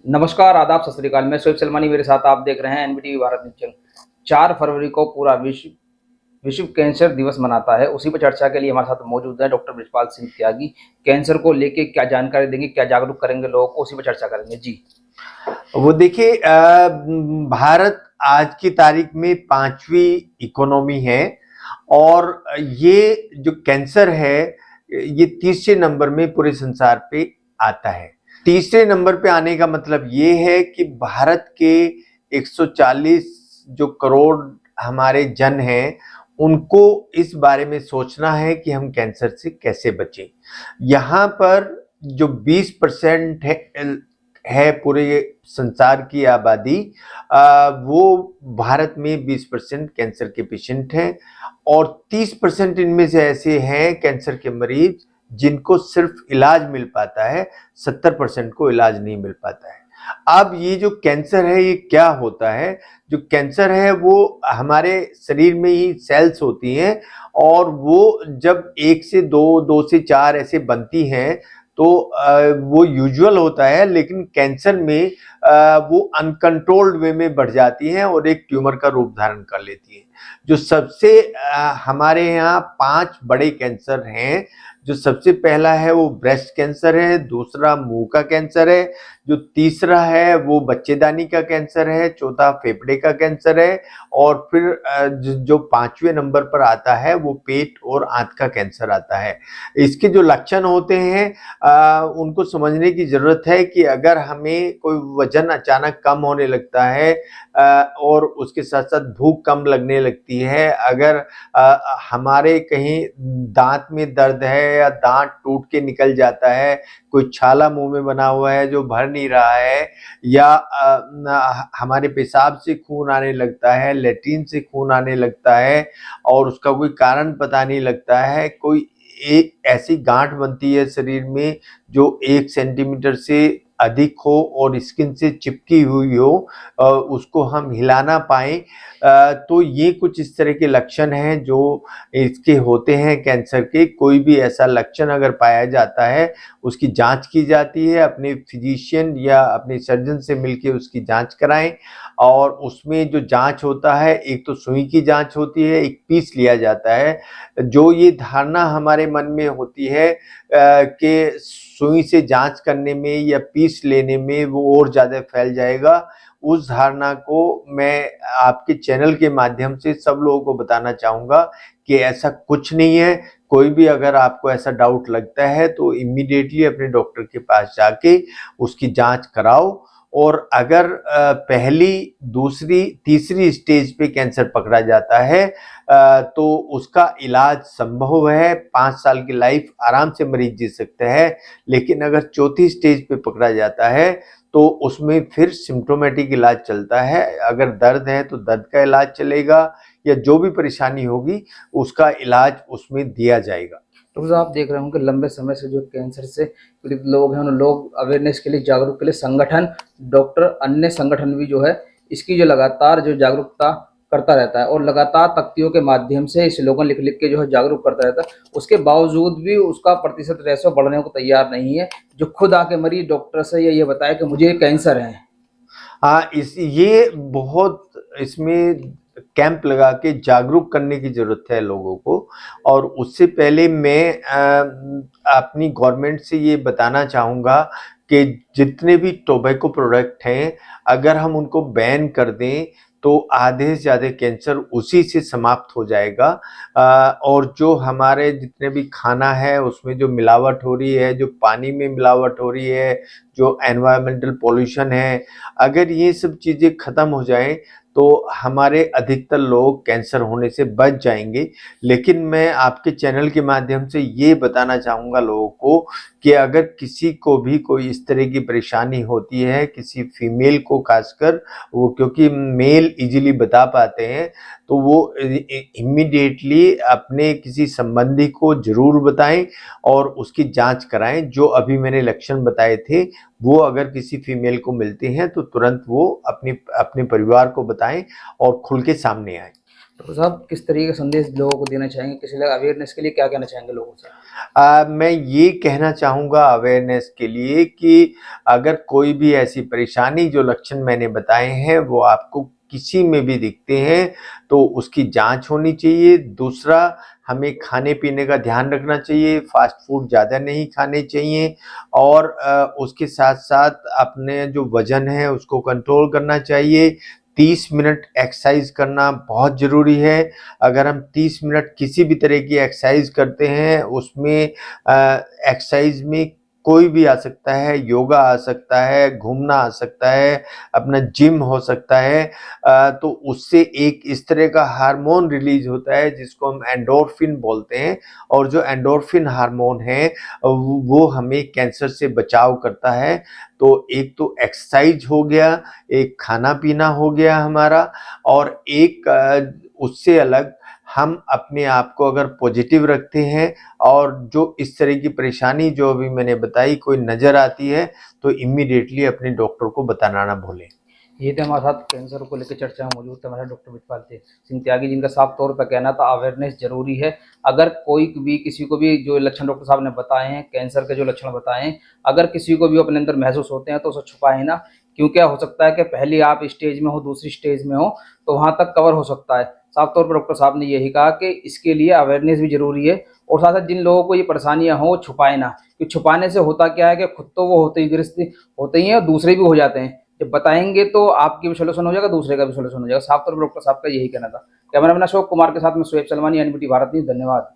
नमस्कार, आदाब, सत श्री अकाल। मैं शोएब सलमानी, मेरे साथ आप देख रहे हैं एनबीटीवी भारत न्यूज चैनल। 4 फरवरी को पूरा विश्व कैंसर दिवस मनाता है। उसी पर चर्चा के लिए हमारे साथ मौजूद है डॉक्टर बृजपाल सिंह त्यागी। कैंसर को लेके क्या जानकारी देंगे, क्या जागरूक करेंगे लोगों को, उसी पर चर्चा करेंगे जी। वो देखिए, भारत आज की तारीख में 5वीं इकोनॉमी है और ये जो कैंसर है ये तीसरे नंबर में पूरे संसार पे आता है। तीसरे नंबर पे आने का मतलब ये है कि भारत के 140 जो करोड़ हमारे जन हैं उनको इस बारे में सोचना है कि हम कैंसर से कैसे बचें। यहाँ पर जो 20% है पूरे संसार की आबादी, वो भारत में 20% कैंसर के पेशेंट हैं और 30% इनमें से ऐसे हैं कैंसर के मरीज जिनको सिर्फ इलाज मिल पाता है, 70% को इलाज नहीं मिल पाता है। अब ये जो कैंसर है ये क्या होता है? जो कैंसर है वो हमारे शरीर में ही सेल्स होती हैं और वो जब 1 से 2, 2 से 4 ऐसे बनती हैं तो वो यूजुअल होता है, लेकिन कैंसर में वो अनकंट्रोल्ड वे में बढ़ जाती हैं और एक ट्यूमर का रूप धारण कर लेती हैं। जो सबसे हमारे यहाँ 5 बड़े कैंसर हैं। जो सबसे पहला है वो ब्रेस्ट कैंसर है, दूसरा मुंह का कैंसर है, जो तीसरा है वो बच्चेदानी का कैंसर है, चौथा फेफड़े का कैंसर है और फिर जो 5वें नंबर पर आता है वो पेट और आंत का कैंसर आता है। इसके जो लक्षण होते हैं उनको समझने की जरूरत है कि अगर हमें कोई वजन अचानक कम होने लगता है और उसके साथ साथ भूख कम लगने लगती है, अगर हमारे कहीं दांत में दर्द है या दांत टूट के निकल जाता है, कोई छाला मुंह में बना हुआ है जो भर नहीं रहा है, या हमारे पेशाब से खून आने लगता है, लेट्रिन से खून आने लगता है और उसका कोई कारण पता नहीं लगता है, कोई एक ऐसी गांठ बनती है शरीर में जो 1 सेंटीमीटर से अधिक हो और स्किन से चिपकी हुई हो, उसको हम हिला ना पाएं, तो ये कुछ इस तरह के लक्षण हैं जो इसके होते हैं कैंसर के। कोई भी ऐसा लक्षण अगर पाया जाता है उसकी जांच की जाती है, अपने फिजिशियन या अपने सर्जन से मिलकर उसकी जांच कराएं और उसमें जो जांच होता है, एक तो सुई की जांच होती है, एक पीस लिया जाता है। जो ये धारणा हमारे मन में होती है कि सुई से जांच करने में या पीस लेने में वो और ज़्यादा फैल जाएगा, उस धारणा को मैं आपके चैनल के माध्यम से सब लोगों को बताना चाहूँगा कि ऐसा कुछ नहीं है। कोई भी अगर आपको ऐसा डाउट लगता है तो इमीडिएटली अपने डॉक्टर के पास जाके उसकी जांच कराओ और अगर पहली, दूसरी, तीसरी स्टेज पे कैंसर पकड़ा जाता है तो उसका इलाज संभव है। 5 साल की लाइफ आराम से मरीज जी सकते हैं, लेकिन अगर चौथी स्टेज पे पकड़ा जाता है तो उसमें फिर सिम्प्टोमेटिक इलाज चलता है। अगर दर्द है तो दर्द का इलाज चलेगा या जो भी परेशानी होगी उसका इलाज उसमें दिया जाएगा। डॉक्टर साहब, आप देख रहे होंगे लंबे समय से जो कैंसर से पीड़ित लोग हैं, उन लोग अवेयरनेस के लिए, जागरूक के लिए संगठन, डॉक्टर, अन्य संगठन भी जो है इसकी जो लगातार जो जागरूकता करता रहता है और लगातार तख्तियों के माध्यम से स्लोगन लिख लिख के जो है जागरूक करता रहता है। उसके बावजूद भी उसका प्रतिशत रेशो बढ़ने को तैयार नहीं है। जो खुद आके मरीज डॉक्टर से ये बताए कि मुझे कैंसर है। हाँ, ये बहुत इसमें कैंप लगा के जागरूक करने की जरूरत है लोगों को। और उससे पहले मैं अपनी गवर्नमेंट से ये बताना चाहूँगा कि जितने भी टोबैको प्रोडक्ट हैं अगर हम उनको बैन कर दें तो आधे से ज़्यादा कैंसर उसी से समाप्त हो जाएगा। और जो हमारे जितने भी खाना है उसमें जो मिलावट हो रही है, जो पानी में मिलावट हो रही है, जो एनवायरमेंटल पॉल्यूशन है, अगर ये सब चीज़ें ख़त्म हो जाएं तो हमारे अधिकतर लोग कैंसर होने से बच जाएंगे। लेकिन मैं आपके चैनल के माध्यम से ये बताना चाहूँगा लोगों को कि अगर किसी को भी कोई इस तरह की परेशानी होती है, किसी फीमेल को खासकर, वो क्योंकि मेल इजीली बता पाते हैं, तो वो इमीडिएटली अपने किसी संबंधी को जरूर बताएं और उसकी जांच कराएं। जो अभी मैंने लक्षण बताए थे वो अगर किसी फीमेल को मिलते हैं तो तुरंत वो अपने परिवार को बताएं और खुल के सामने आए। तो साहब किस तरीके का संदेश लोगों को देना चाहेंगे, किसी अवेयरनेस के लिए क्या कहना चाहेंगे लोगों से? मैं ये कहना चाहूँगा अवेयरनेस के लिए कि अगर कोई भी ऐसी परेशानी जो लक्षण मैंने बताए हैं वो आपको किसी में भी दिखते हैं तो उसकी जांच होनी चाहिए। दूसरा, हमें खाने-पीने का ध्यान रखना चाहिए, फास्ट फूड ज़्यादा नहीं खाने चाहिए और उसके साथ-साथ अपने जो वज़न है उसको कंट्रोल करना चाहिए। 30 मिनट एक्सरसाइज करना बहुत ज़रूरी है। अगर हम 30 मिनट किसी भी तरह की एक्सरसाइज करते हैं उसमें एक्सरसाइज में कोई भी आ सकता है, योगा आ सकता है, घूमना आ सकता है, अपना जिम हो सकता है, तो उससे एक इस तरह का हार्मोन रिलीज होता है जिसको हम एंडोर्फिन बोलते हैं और जो एंडोर्फिन हार्मोन है वो हमें कैंसर से बचाव करता है। तो एक तो एक्सरसाइज हो गया, एक खाना पीना हो गया हमारा और एक उससे अलग हम अपने आप को अगर पॉजिटिव रखते हैं और जो इस तरह की परेशानी जो अभी मैंने बताई कोई नज़र आती है तो इमीडिएटली अपने डॉक्टर को बताना ना भूलें। ये थे हमारे साथ कैंसर को लेकर चर्चा में मौजूद थे हमारे डॉक्टर विजपाल सिंह त्यागी, जिनका साफ तौर पर कहना था अवेयरनेस जरूरी है। अगर कोई भी किसी को भी जो लक्षण डॉक्टर साहब ने बताए हैं, कैंसर के जो लक्षण बताए हैं, अगर किसी को भी अपने अंदर महसूस होते हैं तो उसे छुपाए ना, क्योंकि हो सकता है कि पहले आप स्टेज में हो, दूसरी स्टेज में हो, तो वहां तक कवर हो सकता है। साफ तौर पर डॉक्टर साहब ने यही कहा कि इसके लिए अवेयरनेस भी जरूरी है और साथ साथ जिन लोगों को ये परेशानियां हो छुपाए ना, क्योंकि छुपाने से होता क्या है कि खुद तो वो होते ही ग्रस्त होते ही हैं और दूसरे भी हो जाते हैं। जब बताएंगे तो आपकी भी सोल्यूशन हो जाएगा, दूसरे का भी सोल्यूशन हो जाएगा। साफ तौर पर डॉक्टर साहब का यही कहना था। कैमरामैन अशोक कुमार के साथ में सुहेब सलमानी, एनबीटी भारत न्यूज। धन्यवाद।